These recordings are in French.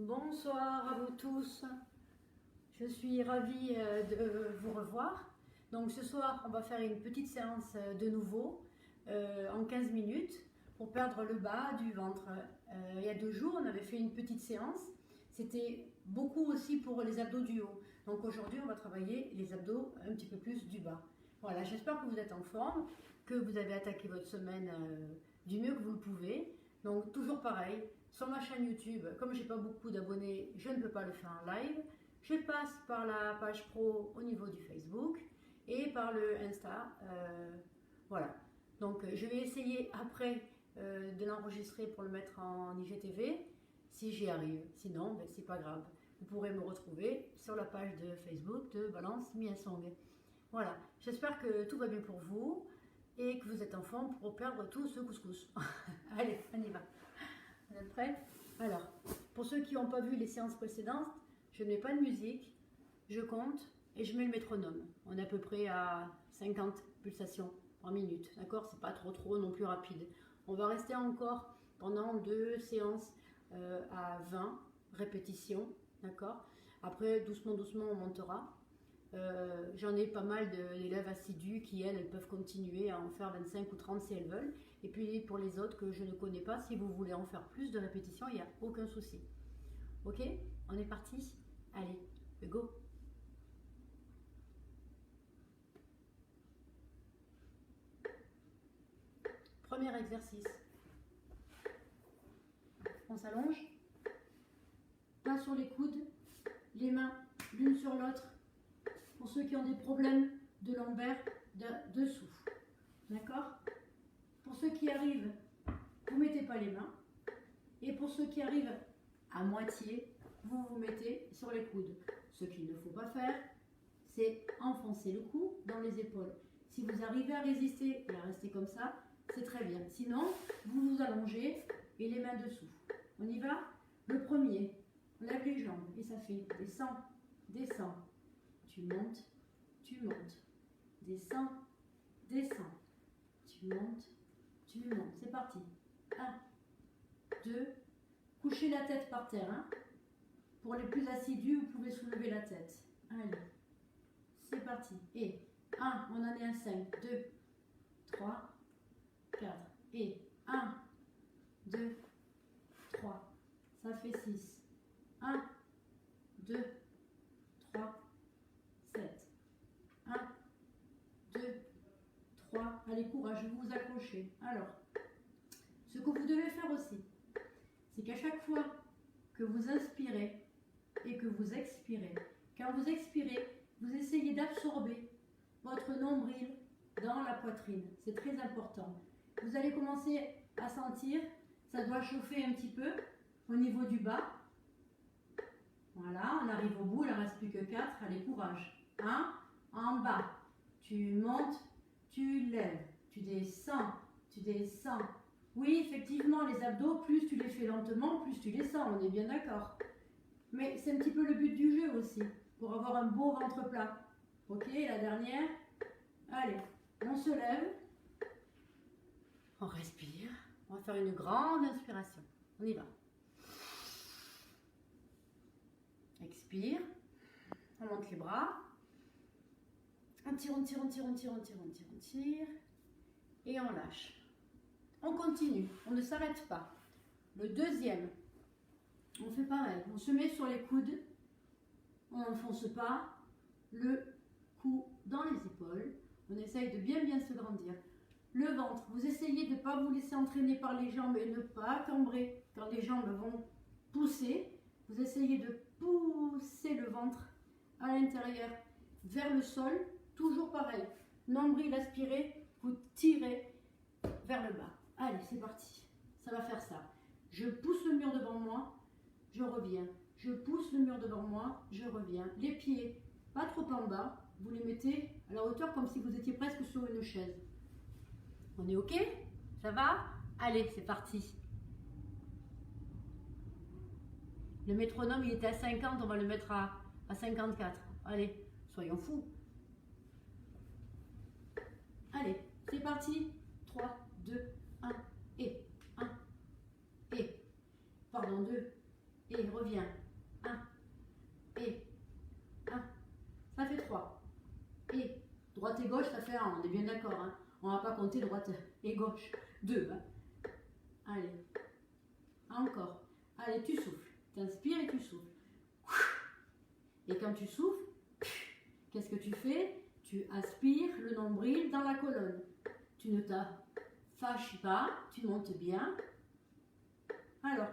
Bonsoir à vous tous, je suis ravie de vous revoir. Donc ce soir, on va faire une petite séance de nouveau en 15 minutes pour perdre le bas du ventre. Il y a 2 jours, on avait fait une petite séance, c'était beaucoup aussi pour les abdos du haut. Donc aujourd'hui, on va travailler les abdos un petit peu plus du bas. Voilà, j'espère que vous êtes en forme, que vous avez attaqué votre semaine du mieux que vous le pouvez. Donc toujours pareil, sur ma chaîne YouTube, comme j'ai pas beaucoup d'abonnés, je ne peux pas le faire en live. Je passe par la page pro au niveau du Facebook et par le Insta. Voilà. Donc je vais essayer après de l'enregistrer pour le mettre en IGTV si j'y arrive. Sinon, ben, c'est pas grave. Vous pourrez me retrouver sur la page de Facebook de Balance Miasong. Voilà. J'espère que tout va bien pour vous et que vous êtes en forme pour perdre tout ce couscous. Allez, on y va. Vous êtes prêts? Alors, pour ceux qui n'ont pas vu les séances précédentes, je ne mets pas de musique, je compte et je mets le métronome. On est à peu près à 50 pulsations par minute, d'accord? C'est pas trop non plus rapide. On va rester encore pendant 2 séances à 20 répétitions, d'accord? Après, doucement, on montera. J'en ai pas mal d'élèves assidus qui, elles peuvent continuer à en faire 25 ou 30 si elles veulent. Et puis pour les autres que je ne connais pas, si vous voulez en faire plus de répétitions, il n'y a aucun souci. Ok? On est parti? Allez, go! Premier exercice. On s'allonge. Pas sur les coudes. Les mains l'une sur l'autre. Pour ceux qui ont des problèmes de lombaire, dessous. D'accord? Pour ceux qui arrivent, vous ne mettez pas les mains. Et pour ceux qui arrivent à moitié, vous vous mettez sur les coudes. Ce qu'il ne faut pas faire, c'est enfoncer le cou dans les épaules. Si vous arrivez à résister et à rester comme ça, c'est très bien. Sinon, vous vous allongez et les mains dessous. On y va? Le premier, on lève les jambes et ça fait descend, descend. Tu montes, descends, descends. Tu montes. C'est parti. 1, 2, couchez la tête par terre. Hein. Pour les plus assidus, vous pouvez soulever la tête. Allez, c'est parti. Et 1, on en est à 5, 2, 3, 4. Et 1, 2, 3. Ça fait 6. 1, 2, 3, 7. 1, 2, 3. Allez, courage, vous vous accrochez. Alors, ce que vous devez faire aussi, c'est qu'à chaque fois que vous inspirez et que vous expirez, quand vous expirez, vous essayez d'absorber votre nombril dans la poitrine. C'est très important. Vous allez commencer à sentir, ça doit chauffer un petit peu au niveau du bas. Voilà, on arrive au bout, il n'en reste plus que 4. Allez, courage. 1, en bas. Tu montes, tu lèves. Tu descends, Oui, effectivement, les abdos, plus tu les fais lentement, plus tu les sens, on est bien d'accord. Mais c'est un petit peu le but du jeu aussi, pour avoir un beau ventre plat. Ok, la dernière. Allez, on se lève. On respire. On va faire une grande inspiration. On y va. Expire. On monte les bras. On tire. Et on lâche. On continue, on ne s'arrête pas. Le deuxième, on fait pareil. On se met sur les coudes. On n'enfonce pas le cou dans les épaules. On essaye de bien se grandir. Le ventre, vous essayez de ne pas vous laisser entraîner par les jambes et ne pas cambrer quand les jambes vont pousser. Vous essayez de pousser le ventre à l'intérieur vers le sol. Toujours pareil. Nombril aspiré, vous tirez vers le bas. Allez, c'est parti. Ça va faire ça. Je pousse le mur devant moi, je reviens. Je pousse le mur devant moi, je reviens. Les pieds, pas trop en bas. Vous les mettez à la hauteur comme si vous étiez presque sur une chaise. On est OK? Ça va? Allez, c'est parti. Le métronome, il était à 50, on va le mettre à 54. Allez, soyons fous. Allez, c'est parti. 3, 2, 1, et 1, et. Pardon, 2, Et reviens. 1. Et 1. Ça fait 3. Et droite et gauche, ça fait 1. On est bien d'accord. Hein? On ne va pas compter droite et gauche. 2. Hein? Allez. Encore. Allez, tu souffles. Tu inspires et tu souffles. Et quand tu souffles, qu'est-ce que tu fais? Tu aspires le nombril dans la colonne. Tu ne t'affaches pas, tu montes bien. Alors,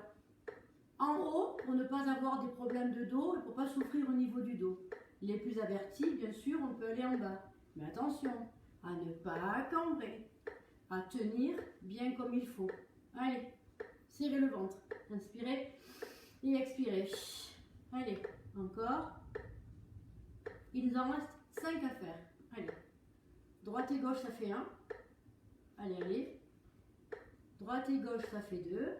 en haut, pour ne pas avoir des problèmes de dos et pour ne pas souffrir au niveau du dos. Les plus avertis, bien sûr, on peut aller en bas. Mais attention, à ne pas cambrer, à tenir bien comme il faut. Allez, serrez le ventre. Inspirez et expirez. Allez, encore. Il nous en reste 5 à faire. Allez. Droite et gauche, ça fait 1. Allez, allez. Droite et gauche, ça fait 2.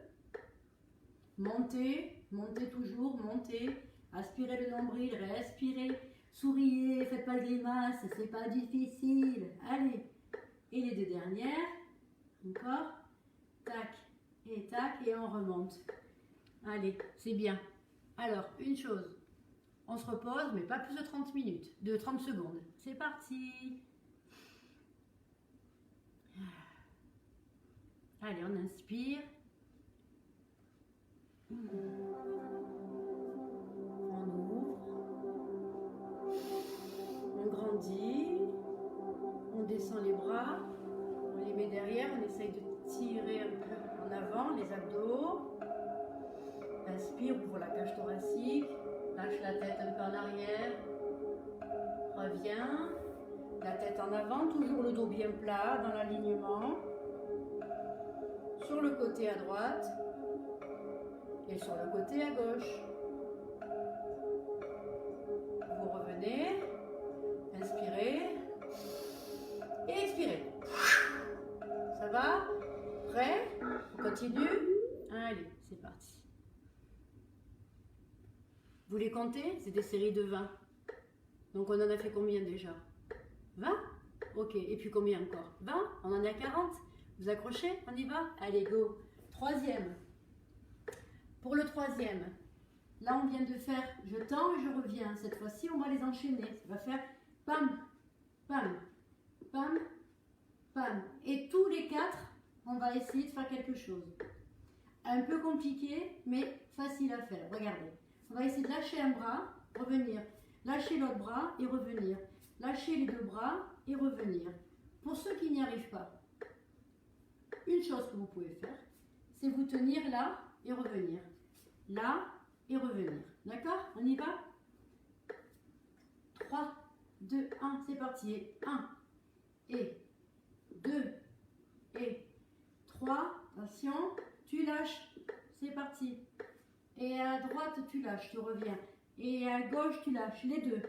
Montez, montez toujours, montez. Aspirez le nombril, respirez. Souriez, faites pas de grimace, c'est pas difficile. Allez. Et les 2 dernières. Encore. Tac et tac et on remonte. Allez, c'est bien. Alors, une chose. On se repose, mais pas plus de 30 minutes, de 30 secondes. C'est parti. Allez, on inspire. On ouvre. On grandit. On descend les bras. On les met derrière. On essaye de tirer un peu en avant les abdos. Inspire, ouvre la cage thoracique. Lâche la tête un peu en arrière. Reviens. La tête en avant, toujours le dos bien plat dans l'alignement. Sur le côté à droite et sur le côté à gauche. Vous revenez. Inspirez. Et expirez. Ça va? Prêt? On continue? Allez, c'est parti. Vous les comptez? C'est des séries de 20. Donc on en a fait combien déjà? 20? Ok, et puis combien encore? 20? On en est à 40? Vous accrochez? On y va? Allez, go! Troisième. Pour le troisième, là on vient de faire je tends et je reviens. Cette fois-ci, on va les enchaîner. Ça va faire pam, pam, pam, pam. Et tous les 4, on va essayer de faire quelque chose. Un peu compliqué, mais facile à faire. Regardez. On va essayer de lâcher un bras, revenir. Lâcher l'autre bras et revenir. Lâcher les 2 bras et revenir. Pour ceux qui n'y arrivent pas, une chose que vous pouvez faire, c'est vous tenir là et revenir. Là et revenir. D'accord? On y va? 3, 2, 1, c'est parti. 1 et 2 et 3. Attention, tu lâches. C'est parti. Et à droite, tu lâches, tu reviens. Et à gauche, tu lâches les 2.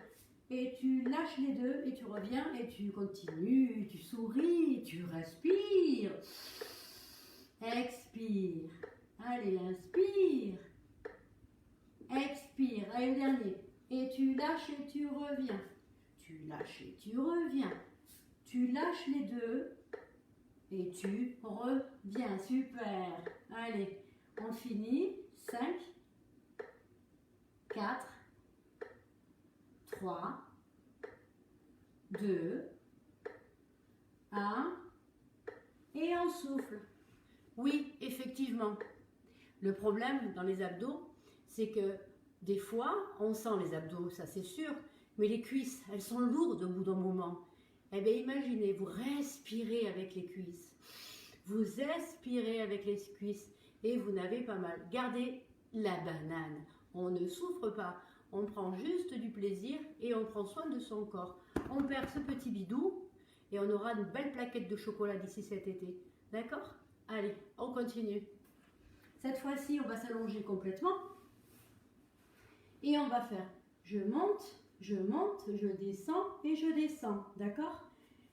Et tu lâches les 2 et tu reviens et tu continues, tu souris, tu respires. Expire. Allez, inspire. Expire. Allez, le dernier. Et tu lâches et tu reviens. Tu lâches et tu reviens. Tu lâches les 2 et tu reviens. Super. Allez, on finit. 5, 4, 3, 2, 1, et on souffle. Oui, effectivement. Le problème dans les abdos, c'est que des fois, on sent les abdos, ça c'est sûr, mais les cuisses, elles sont lourdes au bout d'un moment. Eh bien, imaginez, vous respirez avec les cuisses, vous expirez avec les cuisses, et vous n'avez pas mal. Gardez la banane. On ne souffre pas. On prend juste du plaisir et on prend soin de son corps. On perd ce petit bidou et on aura une belle plaquette de chocolat d'ici cet été. D'accord? Allez, on continue. Cette fois-ci, on va s'allonger complètement. Et on va faire je monte, je descends et je descends. D'accord?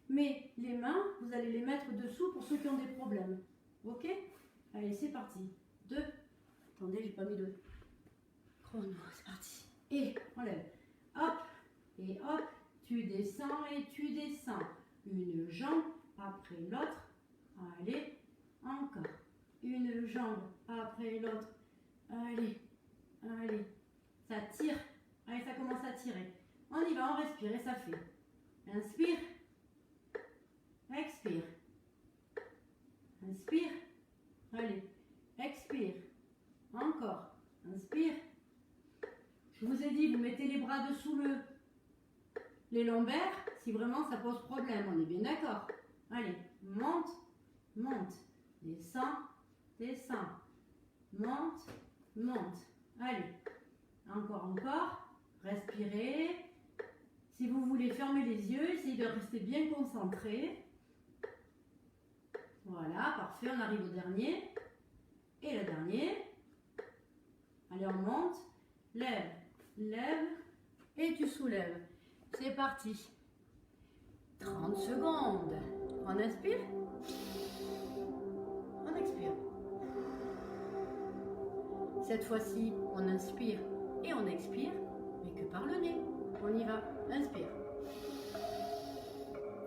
Mais les mains, vous allez les mettre dessous pour ceux qui ont des problèmes. Ok? Allez, c'est parti. 2. Attendez, j'ai pas mis de chrono. C'est parti. Et on lève. Hop. Et hop. Tu descends et tu descends. Une jambe après l'autre. Allez. Encore. Une jambe après l'autre. Allez. Allez, ça tire. Allez, ça commence à tirer. On y va, on respire et ça fait. Inspire. Expire. Inspire. Allez, expire. Encore. Inspire. Je vous ai dit, vous mettez les bras dessous les lombaires si vraiment ça pose problème. On est bien d'accord. Allez, monte, monte. Descend, descend. Monte, monte. Allez, encore, encore. Respirez. Si vous voulez fermer les yeux, essayez de rester bien concentré. Voilà, parfait. On arrive au dernier. Et le dernier. Allez, on monte. Lève, lève. Et tu soulèves. C'est parti. 30 secondes. On inspire. On expire. Cette fois-ci, on inspire et on expire, mais que par le nez. On y va. Inspire.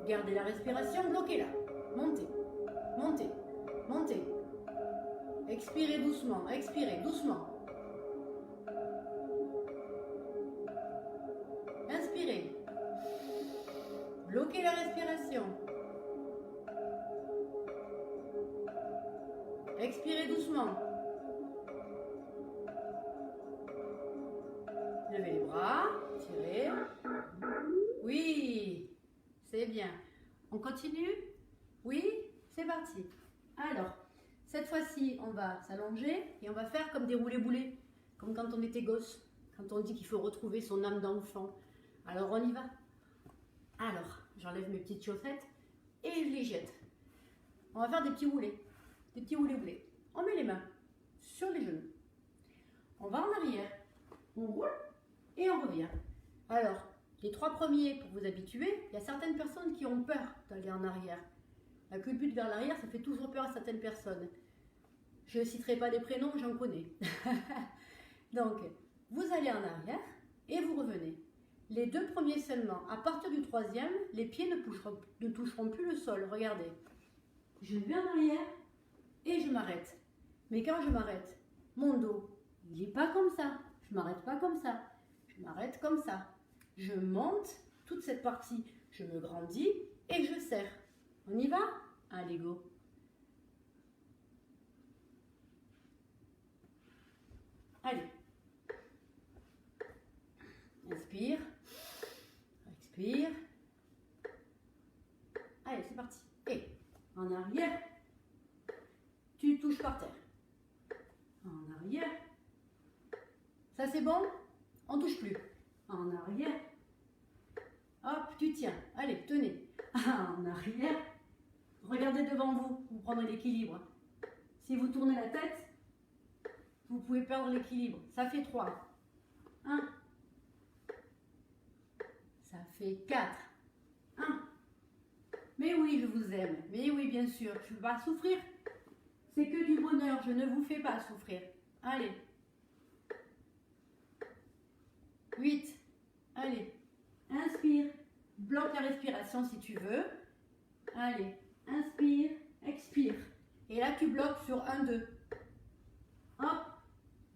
Gardez la respiration, bloquez-la. Montez, montez, montez. Expirez doucement, expirez doucement. Inspirez. Bloquez la respiration. Expirez doucement. Levez les bras, tirez. Oui, c'est bien. On continue? Oui, c'est parti. Alors, cette fois-ci, on va s'allonger et on va faire comme des roulés-boulés, comme quand on était gosse, quand on dit qu'il faut retrouver son âme d'enfant. Alors, on y va. Alors, j'enlève mes petites chaussettes et je les jette. On va faire des petits roulés, des petits roulés-boulés. On met les mains sur les genoux. On va en arrière, on roule et on revient. Alors, les 3 premiers, pour vous habituer, il y a certaines personnes qui ont peur d'aller en arrière. La culbute vers l'arrière, ça fait toujours peur à certaines personnes. Je ne citerai pas les prénoms, j'en connais. Donc, vous allez en arrière et vous revenez. Les 2 premiers seulement. À partir du 3e, les pieds ne toucheront plus le sol. Regardez. Je vais en arrière et je m'arrête. Mais quand je m'arrête, mon dos, il n'est pas comme ça. Je ne m'arrête pas comme ça. Je m'arrête comme ça. Je monte toute cette partie. Je me grandis et je serre. On y va? Allez, go. Allez. Inspire. Expire. Allez, c'est parti. Et en arrière, tu touches par terre. En arrière. Ça, c'est bon? On touche plus. En arrière. Hop, tu tiens. Allez, tenez. En arrière. Regardez devant vous. Vous prendrez l'équilibre. Si vous tournez la tête, vous pouvez perdre l'équilibre. Ça fait 3. 1. Ça fait 4. 1. Mais oui, je vous aime. Mais oui, bien sûr. Je ne veux pas souffrir. C'est que du bonheur. Je ne vous fais pas souffrir. Allez. 8. Allez. Inspire. Bloque la respiration si tu veux. Allez. Inspire. Expire. Et là, tu bloques sur 1, 2. Hop.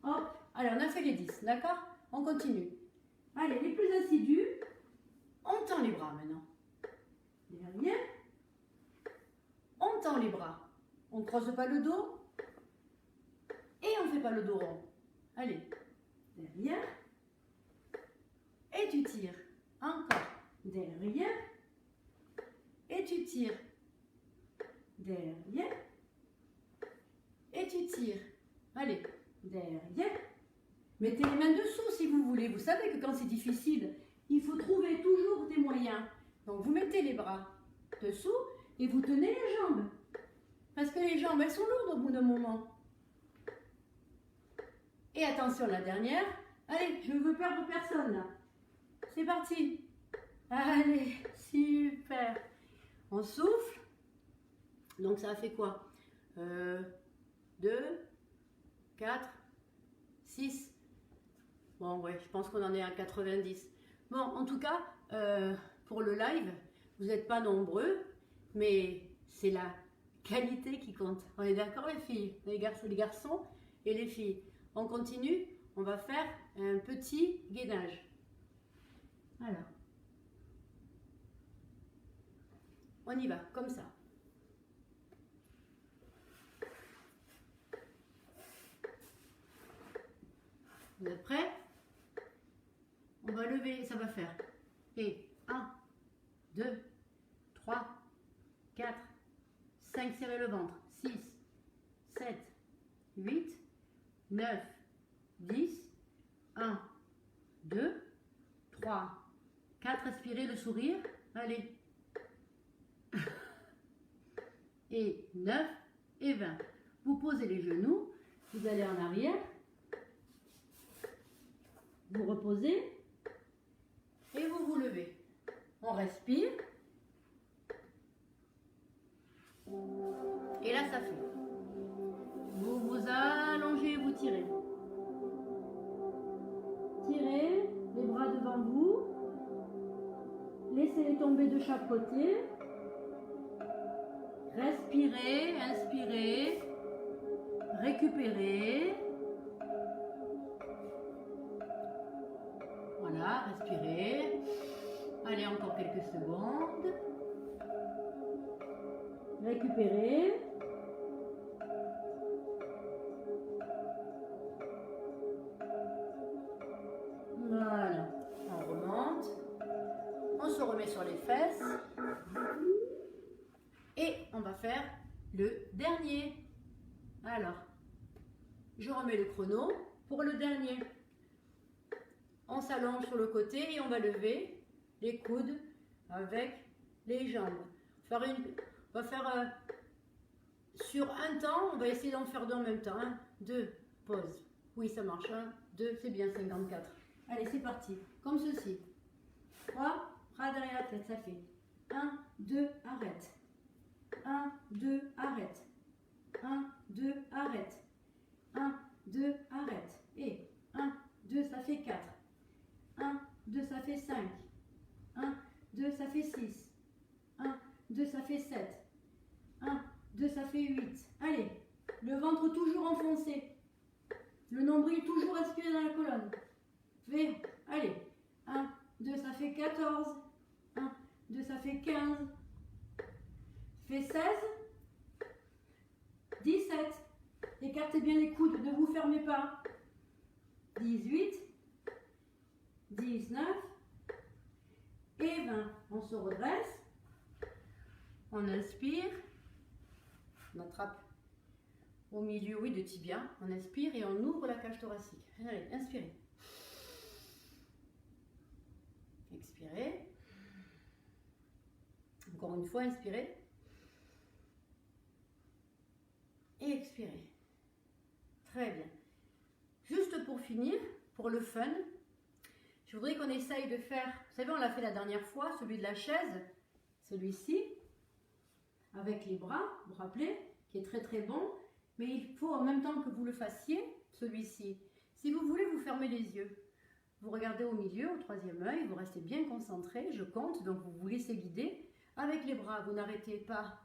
Hop. Allez, on a fait les 10. D'accord? On continue. Allez, les plus assidus. On tend les bras maintenant. Derrière. On tend les bras. On ne creuse pas le dos. Et on ne fait pas le dos rond. Allez. Derrière. Et tu tires. Encore. Derrière. Et tu tires. Derrière. Et tu tires. Allez. Derrière. Mettez les mains dessous si vous voulez. Vous savez que quand c'est difficile, il faut trouver toujours des moyens. Donc vous mettez les bras dessous et vous tenez les jambes. Parce que les jambes, elles sont lourdes au bout d'un moment. Et attention, la dernière. Allez, je ne veux perdre personne là. C'est parti. Allez, super. On souffle. Donc ça a fait quoi? 2, 4, 6. Bon, ouais, je pense qu'on en est à 90. Bon, en tout cas, pour le live, vous n'êtes pas nombreux, mais c'est la qualité qui compte. On est d'accord, les filles, les garçons et les filles. On continue, on va faire un petit gainage. Alors, on y va, comme ça. Vous êtes prêts? On va lever, ça va faire. Et 1, 2, 3, 4, 5, serrez le ventre. 6, 7, 8, 9, 10, 1, 2, 3, 4, respirez le sourire. Allez. Et 9 et 20. Vous posez les genoux, vous allez en arrière. Vous reposez et vous vous levez. On respire. Et là, ça fait. Vous vous allongez et vous tirez. Tirez les bras devant vous. Laissez-les tomber de chaque côté. Respirez, inspirez. Récupérez. Voilà, respirez. Allez, encore quelques secondes. Récupérez. Voilà, on remonte. On se remet sur les fesses. Et on va faire le dernier. Alors, je remets le chrono pour le dernier. On s'allonge sur le côté et on va lever les coudes avec les jambes. On va faire sur un temps, on va essayer d'en faire deux en même temps. 1, 2, pause. Oui, ça marche. 1, 2, c'est bien, 54. Allez, c'est parti. Comme ceci. 3, bras derrière la tête, ça fait 1, 2, arrête. 1, 2, arrête. 1, 2, arrête. 1, 2, arrête. Et 1, 2, ça fait 4. 1, 2, ça fait 5. 1, 2, ça fait 6. 1, 2, ça fait 7. 1, 2, ça fait 8. Allez, le ventre toujours enfoncé. Le nombril toujours aspiré dans la colonne. Allez, 1, 2, ça fait 14. 1, 2, ça fait 15. Fait 16. 17. Écartez bien les coudes, ne vous fermez pas. 18. 19 et 20. On se redresse. On inspire. On attrape au milieu, oui, de tibia. On inspire et on ouvre la cage thoracique. Allez, inspirez. Expirez. Encore une fois, inspirez. Et expirez. Très bien. Juste pour finir, pour le fun, je voudrais qu'on essaye de faire, vous savez, on l'a fait la dernière fois, celui de la chaise, celui-ci, avec les bras, vous vous rappelez, qui est très très bon, mais il faut en même temps que vous le fassiez, celui-ci. Si vous voulez, vous fermez les yeux. Vous regardez au milieu, au troisième œil, vous restez bien concentré, je compte, donc vous vous laissez guider. Avec les bras, vous n'arrêtez pas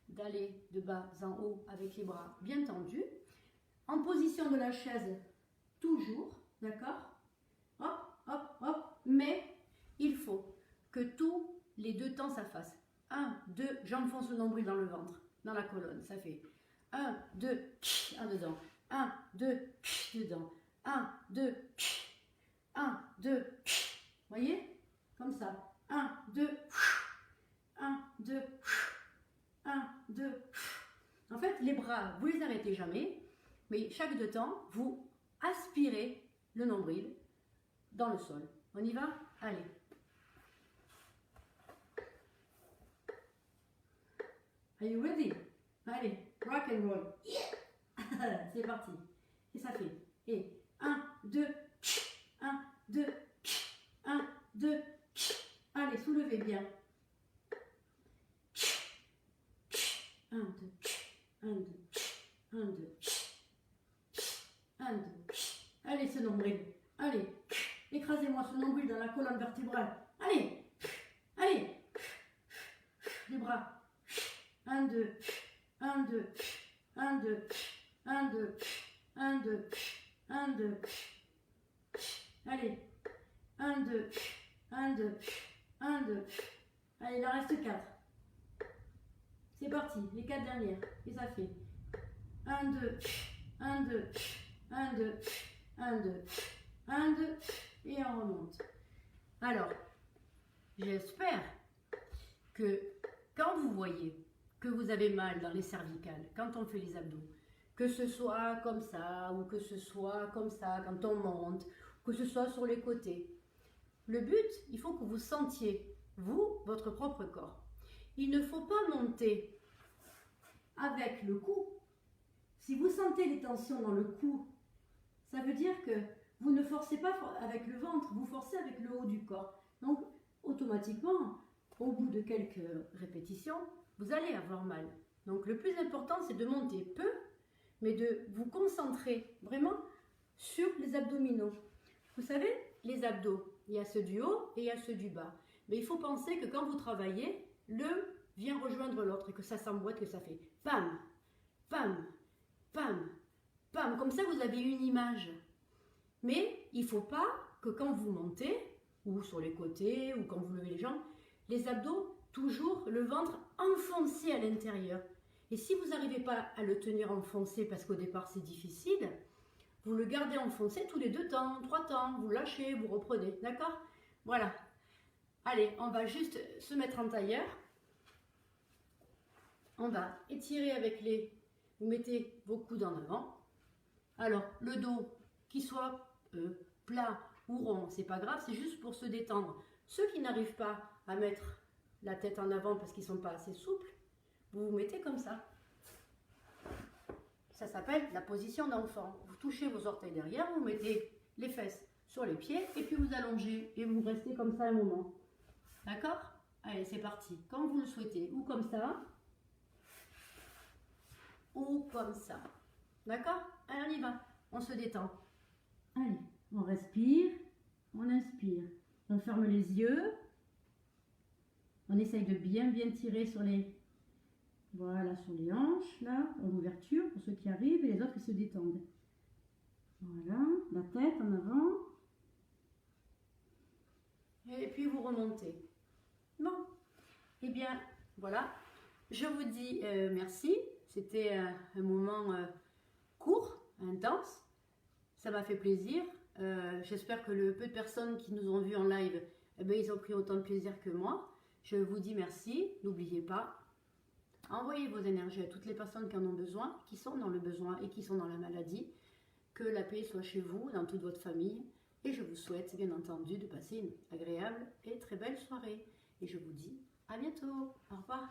d'aller de bas en haut avec les bras bien tendus. En position de la chaise, toujours, d'accord? Hop, hop, hop, mais il faut que tous les deux temps ça fasse. 1, 2, j'enfonce le nombril dans le ventre, dans la colonne, ça fait 1, 2, 1 dedans, 1, 2, dedans, 1, 2, 1, 2, voyez? Comme ça, 1, 2, 1, 2, 1, 2. En fait, les bras, vous les arrêtez jamais, mais chaque deux temps, vous aspirez le nombril dans le sol. On y va? Allez. Are you ready? Allez, rock and roll. Yeah. C'est parti. Et ça fait. Et 1, 2, 1, 2, 1, 2. Allez, soulevez bien. 1, 2, 1, 2, 1, 2, 1, 2. Allez, ce nombril. Allez. Écrasez-moi ce nombril dans la colonne vertébrale. Allez. Allez. Les bras. 1, 2, 1, 2, 1, 2, 1, 2, 1, 2, 1, 2, Allez, 1, 2, 1, 2, 1, 2. Allez, il en reste 4. C'est parti, les 4 dernières. Et ça fait 1, 2, 1, 2, 1, 2, 1, 2, 1, 2. Et on remonte. Alors, j'espère que quand vous voyez que vous avez mal dans les cervicales, quand on fait les abdos, que ce soit comme ça ou que ce soit comme ça quand on monte, que ce soit sur les côtés, le but, il faut que vous sentiez, vous, votre propre corps. Il ne faut pas monter avec le cou. Si vous sentez les tensions dans le cou, ça veut dire que vous ne forcez pas avec le ventre, vous forcez avec le haut du corps. Donc, automatiquement, au bout de quelques répétitions, vous allez avoir mal. Donc, le plus important, c'est de monter peu, mais de vous concentrer vraiment sur les abdominaux. Vous savez, les abdos, il y a ceux du haut et il y a ceux du bas. Mais il faut penser que quand vous travaillez, l'un vient rejoindre l'autre et que ça s'emboîte, que ça fait pam, pam, pam, pam. Comme ça, vous avez une image. Mais il ne faut pas que quand vous montez, ou sur les côtés, ou quand vous levez les jambes, les abdos, toujours le ventre enfoncé à l'intérieur. Et si vous n'arrivez pas à le tenir enfoncé, parce qu'au départ c'est difficile, vous le gardez enfoncé tous les 2 temps, 3 temps, vous lâchez, vous reprenez, d'accord? Voilà. Allez, on va juste se mettre en tailleur. On va étirer avec les... Vous mettez vos coudes en avant. Alors, le dos, qu'il soit plat ou rond, c'est pas grave, c'est juste pour se détendre. Ceux qui n'arrivent pas à mettre la tête en avant parce qu'ils ne sont pas assez souples, vous vous mettez comme ça. Ça s'appelle la position d'enfant. Vous touchez vos orteils derrière, vous mettez les fesses sur les pieds et puis vous allongez et vous restez comme ça un moment. D'accord? Allez, c'est parti. Quand vous le souhaitez, ou comme ça, ou comme ça. D'accord? Allez, on y va. On se détend. Allez, on respire, on inspire. On ferme les yeux. On essaye de bien tirer sur les... Voilà, sur les hanches, là, en ouverture, pour ceux qui arrivent, et les autres qui se détendent. Voilà, la tête en avant. Et puis vous remontez. Bon, eh bien, voilà. Je vous dis merci. C'était un moment court, intense. Ça m'a fait plaisir. J'espère que le peu de personnes qui nous ont vus en live, eh bien, ils ont pris autant de plaisir que moi. Je vous dis merci. N'oubliez pas, envoyez vos énergies à toutes les personnes qui en ont besoin, qui sont dans le besoin et qui sont dans la maladie. Que la paix soit chez vous, dans toute votre famille. Et je vous souhaite, bien entendu, de passer une agréable et très belle soirée. Et je vous dis à bientôt. Au revoir.